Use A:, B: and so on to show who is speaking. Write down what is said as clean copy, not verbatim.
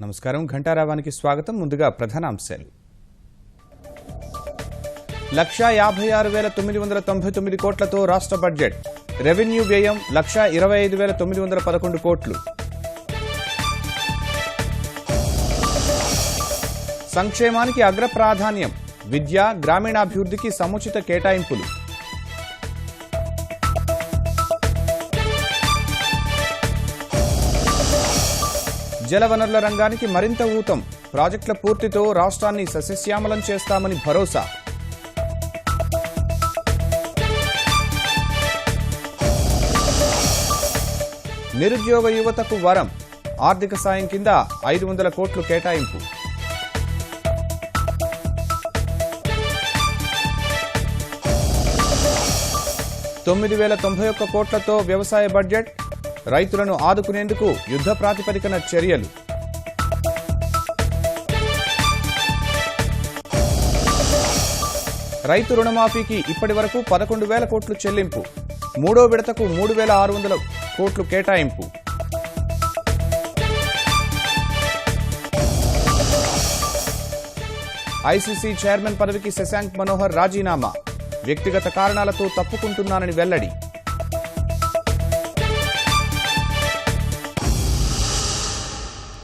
A: నమస్కారం ఘంటారావానికి స్వాగతం. ముందుగా ప్రధాన అంశాలు. 1,56,999 కోట్లతో రాష్ట్ర బడ్జెట్. రెవెన్యూ వ్యయం 1,25,911 కోట్లు. సంక్షేమానికి అగ్ర ప్రాధాన్యం. విద్య, గ్రామీణాభివృద్ధికి సముచిత కేటాయింపులు. జలవనరుల రంగానికి మరింత ఊతం. ప్రాజెక్టుల పూర్తితో రాష్ట్రాన్ని సస్యశ్యామలం చేస్తామని భరోసా. నిరుద్యోగ యువతకు వరం. ఆర్థిక సాయం కింద 500 కోట్లు కేటాయింపు. $9,091 కోట్లతో వ్యవసాయ బడ్జెట్. రైతులను ఆదుకునేందుకు యుద్ధ ప్రాతిపదికన చర్యలు. రైతు రుణమాఫీకి ఇప్పటి వరకు 11,000 కోట్లు చెల్లింపు. మూడో విడతకు 3,600 కోట్లు కేటాయింపు. ఐసీసీ చైర్మన్ పదవికి శశాంక్ మనోహర్ రాజీనామా. వ్యక్తిగత కారణాలతో తప్పుకుంటున్నానని వెల్లడి.